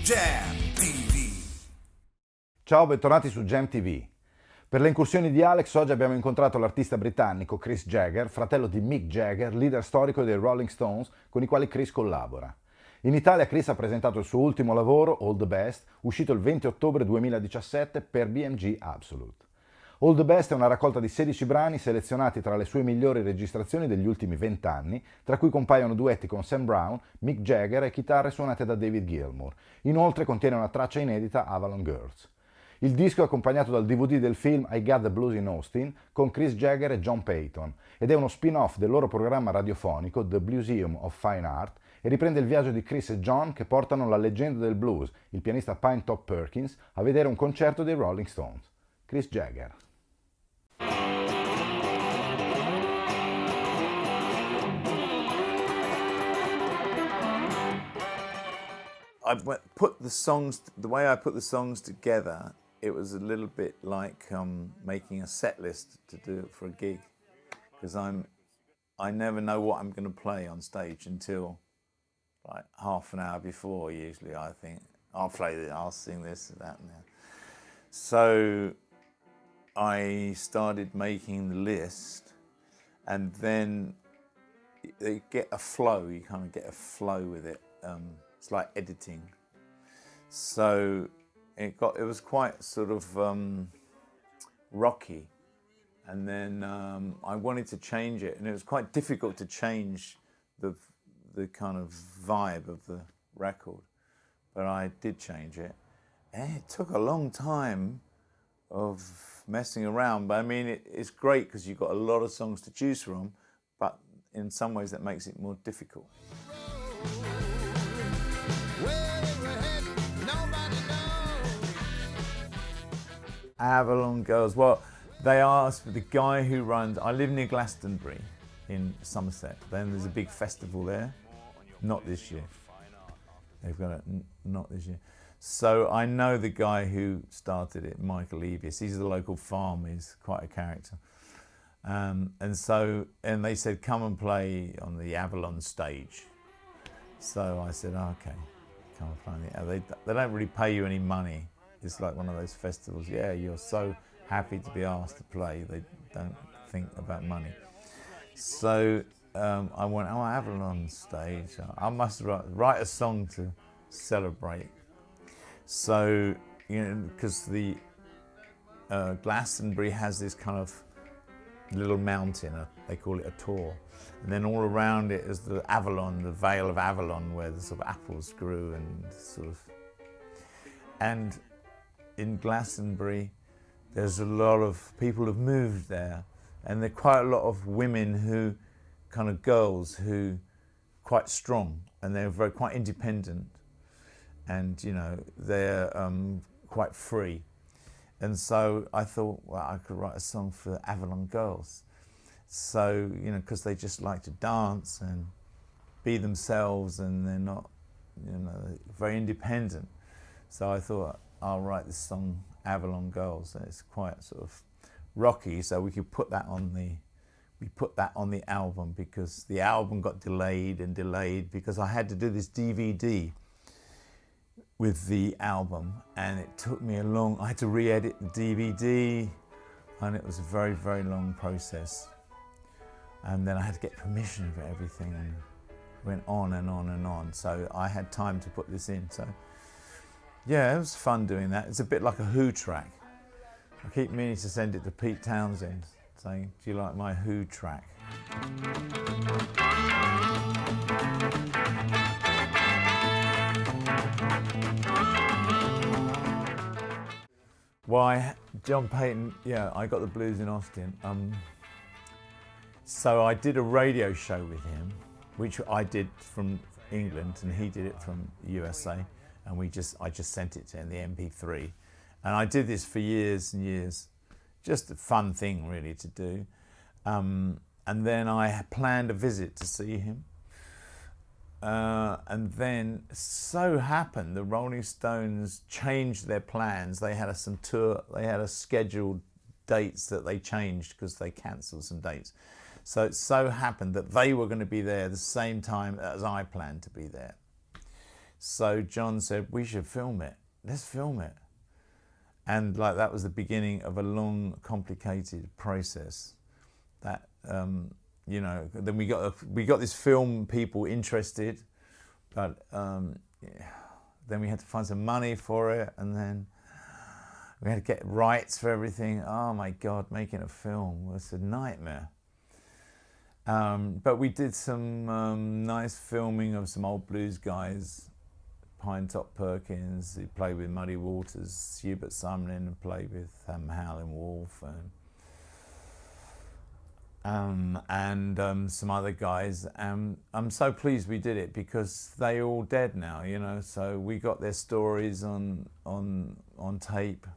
Jam TV. Ciao, bentornati su Jam TV. Per le incursioni di Alex oggi abbiamo incontrato l'artista britannico Mick Jagger, fratello di Mick Jagger, leader storico dei Rolling Stones, con i quali Chris collabora. In Italia Chris ha presentato il suo ultimo lavoro, All the Best, uscito il 20 ottobre 2017 per BMG Absolute. All the Best è una raccolta di 16 brani selezionati tra le sue migliori registrazioni degli ultimi 20 anni, tra cui compaiono duetti con Sam Brown, Mick Jagger e chitarre suonate da David Gilmour. Inoltre contiene una traccia inedita, Avalon Girls. Il disco è accompagnato dal DVD del film I Got the Blues in Austin con Mick Jagger e John Peyton ed è uno spin-off del loro programma radiofonico The Blueseum of Fine Art e riprende il viaggio di Chris e John che portano la leggenda del blues, il pianista Pine Top Perkins, a vedere un concerto dei Rolling Stones. Mick Jagger. The way I put the songs together, it was a little bit like making a set list to do it for a gig, because I never know what I'm going to play on stage until like half an hour before. Usually, I think I'll play this, I'll sing this, that, and that. So I started making the list, and then you get a flow. You kind of get a flow with it. It's like editing. So it was quite sort of rocky, and then I wanted to change it, and it was quite difficult to change the kind of vibe of the record, but I did change it, and it took a long time of messing around. But I mean, it's great because you've got a lot of songs to choose from, but in some ways that makes it more difficult. Avalon Girls, well, they asked for the guy who runs, I live near Glastonbury in Somerset, then there's a big festival there, not this year, they've got it, not this year. So I know the guy who started it, Michael Evius, he's the local farmer, he's quite a character. And they said, come and play on the Avalon stage. So I said, oh, okay, come and play on the, they don't really pay you any money. It's like one of those festivals, yeah, you're so happy to be asked to play, they don't think about money. So I went, oh, Avalon stage, I must write a song to celebrate. So, you know, because the Glastonbury has this kind of little mountain, they call it a tor, and then all around it is the Avalon, the Vale of Avalon, where the sort of apples grew and sort of, and in Glastonbury, there's a lot of people who've moved there, and there are quite a lot of women who, kind of girls who, quite strong, and they're quite independent, and you know they're quite free, and so I thought, well, I could write a song for Avalon Girls, so you know, because they just like to dance and be themselves, and they're not, you know, very independent. So I thought, I'll write this song, Avalon Girls, and it's quite sort of rocky, so we could put that on the album, because the album got delayed and delayed because I had to do this DVD with the album, and it took me I had to re-edit the DVD, and it was a very, very long process. And then I had to get permission for everything, and it went on and on and on, so I had time to put this in. So yeah, it was fun doing that. It's a bit like a Who track. I keep meaning to send it to Pete Townsend, saying, do you like my Who track? Why, John Peyton, yeah, I got the blues in Austin. So I did a radio show with him, which I did from England, and he did it from the USA. And I just sent it to him, the MP3. And I did this for years and years. Just a fun thing really to do. And then I planned a visit to see him. And then so happened the Rolling Stones changed their plans. They had some tour, they had a scheduled dates that they changed because they cancelled some dates. So it so happened that they were going to be there the same time as I planned to be there. So John said, we should film it. Let's film it. And like that was the beginning of a long, complicated process. That you know, then we got this film people interested, but yeah, then we had to find some money for it, and then we had to get rights for everything. Oh my God, making a film was a nightmare. But we did some nice filming of some old blues guys, Pine Top Perkins, who played with Muddy Waters, Hubert Sumlin, who played with Howlin' Wolf, and some other guys. I'm so pleased we did it because they're all dead now, you know. So we got their stories on tape.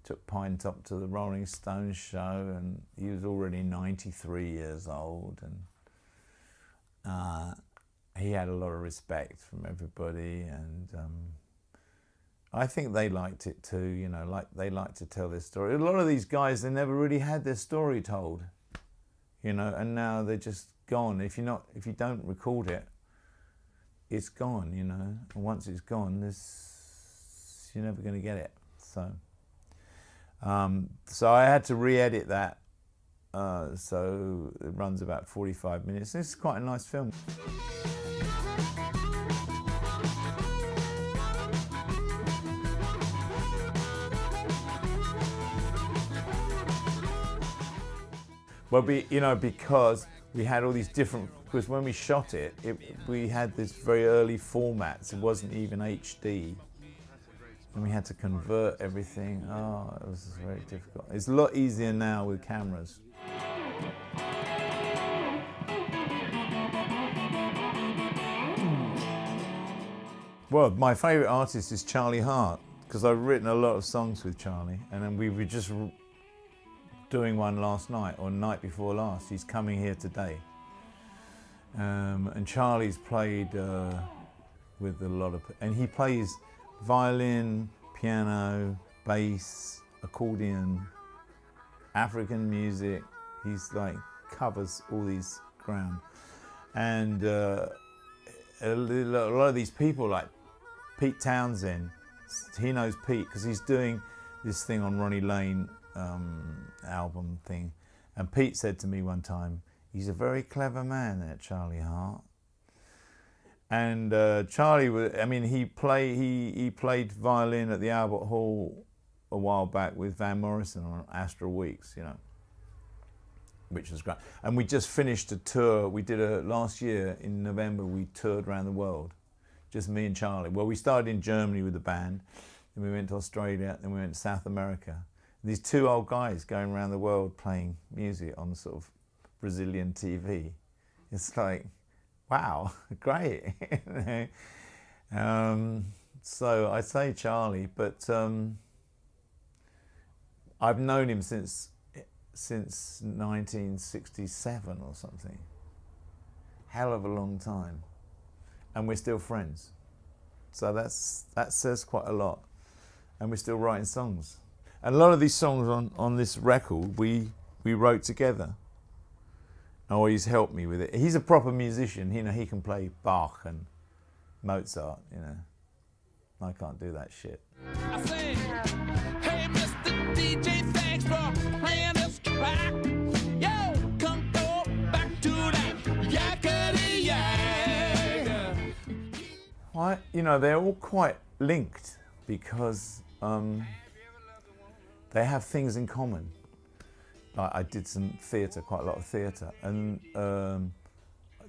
Took Pine Top to the Rolling Stones show, and he was already 93 years old, and he had a lot of respect from everybody, and I think they liked it too, you know, like they like to tell their story. A lot of these guys, they never really had their story told, you know, and now they're just gone. If you don't record it, it's gone, you know, and once it's gone, you're never going to get it. So I had to re-edit that, so it runs about 45 minutes. This is quite a nice film. Well, you know, because we had all these different, because when we shot it, we had this very early formats. It wasn't even HD. And we had to convert everything. Oh, it was very difficult. It's a lot easier now with cameras. Well, my favourite artist is Charlie Hart, because I've written a lot of songs with Charlie, and then we were just doing one last night, or night before last. He's coming here today. And Charlie's played with a lot of, and he plays violin, piano, bass, accordion, African music. He's like covers all these ground, and a lot of these people like Pete Townsend. He knows Pete because he's doing this thing on Ronnie Lane album thing, and Pete said to me one time, "He's a very clever man, that Charlie Hart." And Charlie, I mean, he played violin at the Albert Hall a while back with Van Morrison on Astral Weeks, you know, which was great. And we just finished a tour. We did last year in November. We toured around the world, just me and Charlie. Well, we started in Germany with the band, then we went to Australia, then we went to South America. And these two old guys going around the world playing music on sort of Brazilian TV. It's like, wow, great. So I say Charlie, but I've known him since 1967 or something. Hell of a long time, and we're still friends. So that says quite a lot, and we're still writing songs. And a lot of these songs on this record we wrote together. Oh, he's helped me with it. He's a proper musician. You know, he can play Bach and Mozart. You know, I can't do that shit. I say, hey, Mr. DJ, thanks for playing this track. Yo, come go back to that yakety yak. Well, you know, they're all quite linked because they have things in common. I did some theatre, quite a lot of theatre, and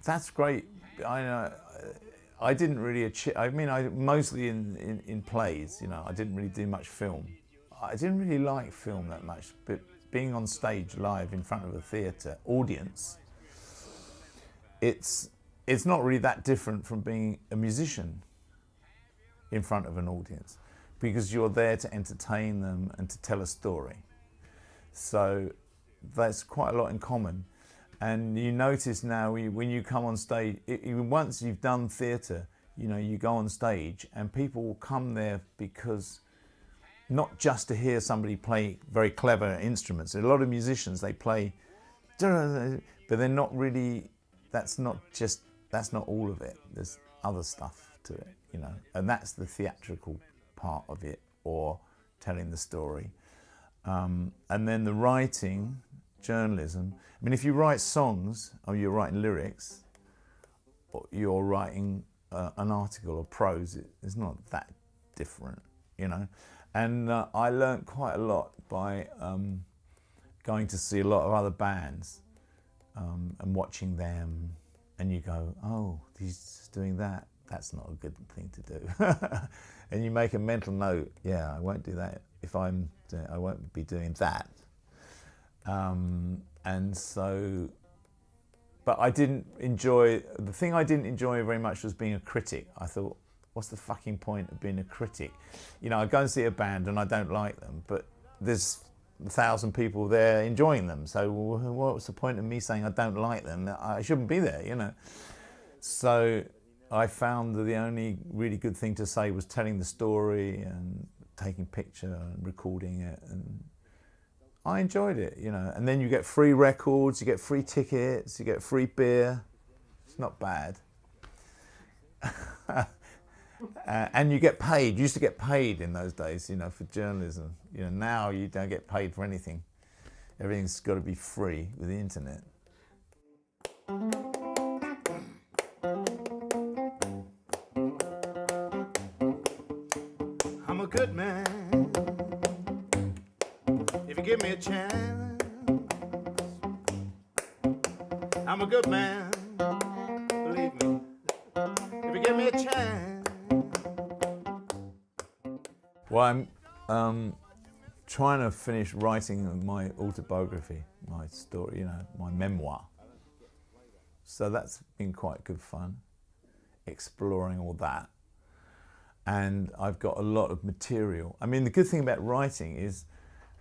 that's great. I didn't really achieve, I mean, I mostly in plays, you know, I didn't really do much film. I didn't really like film that much, but being on stage live in front of a theatre audience, it's not really that different from being a musician in front of an audience, because you're there to entertain them and to tell a story. So that's quite a lot in common. And you notice now when you come on stage, once you've done theatre, you know, you go on stage and people will come there because not just to hear somebody play very clever instruments. A lot of musicians, they play, but they're not really, that's not all of it. There's other stuff to it, you know, and that's the theatrical part of it, or telling the story. And then the writing, journalism. I mean, if you write songs, or you're writing lyrics, or you're writing an article or prose, it's not that different, you know. And I learnt quite a lot by going to see a lot of other bands and watching them, and you go, oh, he's doing that. That's not a good thing to do. And you make a mental note, yeah, I won't do that. If I won't be doing that. And so, but I didn't enjoy, the thing I didn't enjoy very much was being a critic. I thought, what's the fucking point of being a critic? You know, I go and see a band and I don't like them, but there's 1,000 people there enjoying them. So what's the point of me saying I don't like them? I shouldn't be there, you know. So I found that the only really good thing to say was telling the story and taking picture and recording it, and I enjoyed it, you know. And then you get free records, you get free tickets, you get free beer. It's not bad. And you get paid. You used to get paid in those days, you know, for journalism. You know, now you don't get paid for anything. Everything's got to be free with the internet. I'm a good man. If you give me a chance, I'm a good man. Believe me. If you give me a chance. Well, I'm trying to finish writing my autobiography, my story, you know, my memoir. So that's been quite good fun, exploring all that. And I've got a lot of material. I mean, the good thing about writing is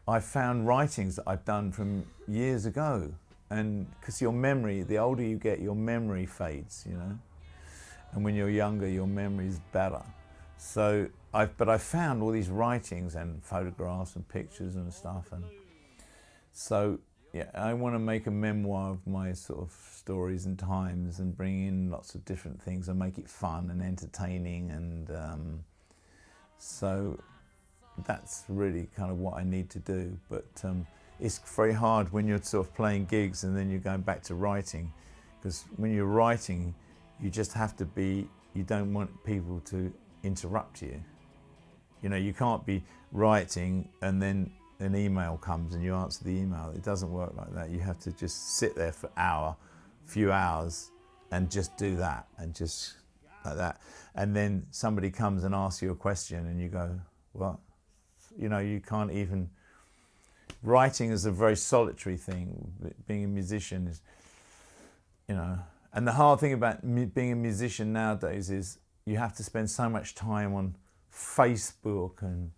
I found writings that I've done from years ago. And because your memory, the older you get, your memory fades, you know. And when you're younger, your memory is better. So I found all these writings and photographs and pictures and stuff, and so yeah, I want to make a memoir of my sort of stories and times, and bring in lots of different things and make it fun and entertaining, and so that's really kind of what I need to do. But it's very hard when you're sort of playing gigs and then you're going back to writing, because when you're writing, you just have to be. You don't want people to interrupt you. You know, you can't be writing and then an email comes and you answer the email. It doesn't work like that. You have to just sit there for few hours and just do that, and just like that. And then somebody comes and asks you a question and you go, what? You know, you can't even, writing is a very solitary thing. Being a musician is, you know, and the hard thing about being a musician nowadays is you have to spend so much time on Facebook and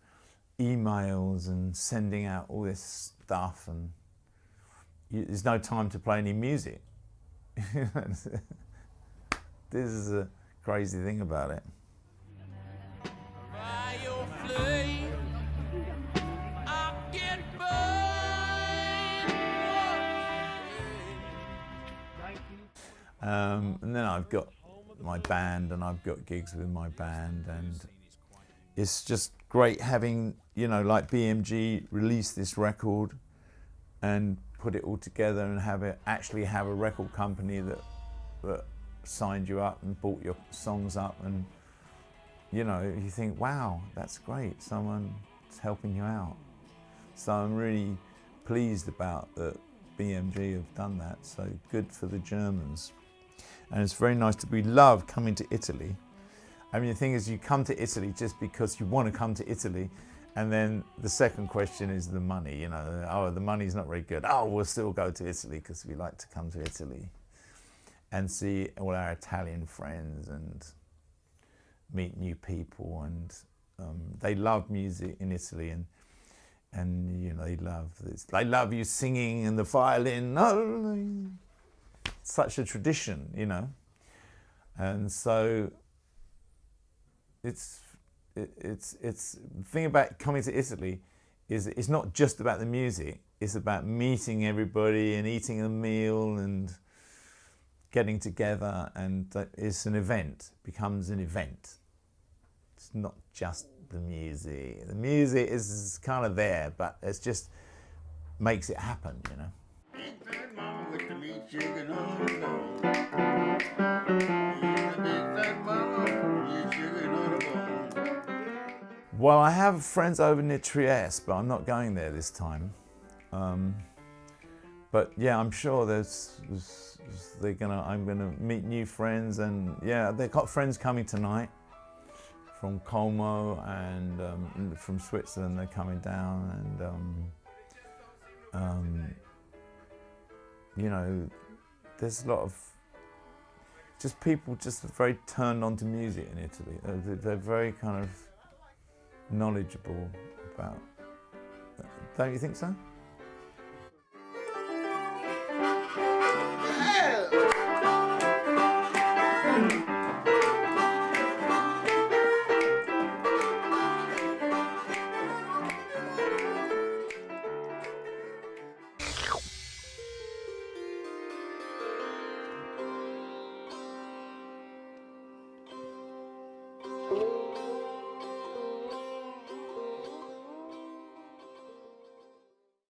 emails and sending out all this stuff, and there's no time to play any music. This is a crazy thing about it. By your flame, I get burned. And then I've got my band, and I've got gigs with my band, and it's just great having, you know, like BMG release this record and put it all together and actually have a record company that signed you up and bought your songs up, and you know, you think, wow, that's great, someone's helping you out. So I'm really pleased about that BMG have done that, so good for the Germans. And it's very nice we love coming to Italy. I mean, the thing is, you come to Italy just because you want to come to Italy, and then the second question is the money, you know. Oh, the money's not very good. Oh, we'll still go to Italy because we like to come to Italy and see all our Italian friends and meet new people, and they love music in Italy, and you know, they love this. They love you singing and the violin. Oh, such a tradition, you know. And so it's the thing about coming to Italy is it's not just about the music. It's about meeting everybody and eating a meal and getting together, and it's an event, becomes an event. not just the music. The music is kind of there, but it's just makes it happen, you know. Big fat mama with the meat chicken on the bone. Big fat mama, meat chicken on the bone. Well, I have friends over near Trieste, but I'm not going there this time. But yeah, I'm sure I'm gonna meet new friends, and yeah, they've got friends coming tonight from Como and from Switzerland. They're coming down, and you know, there's a lot of just people just very turned on to music in Italy. They're very kind of knowledgeable about. Don't you think so?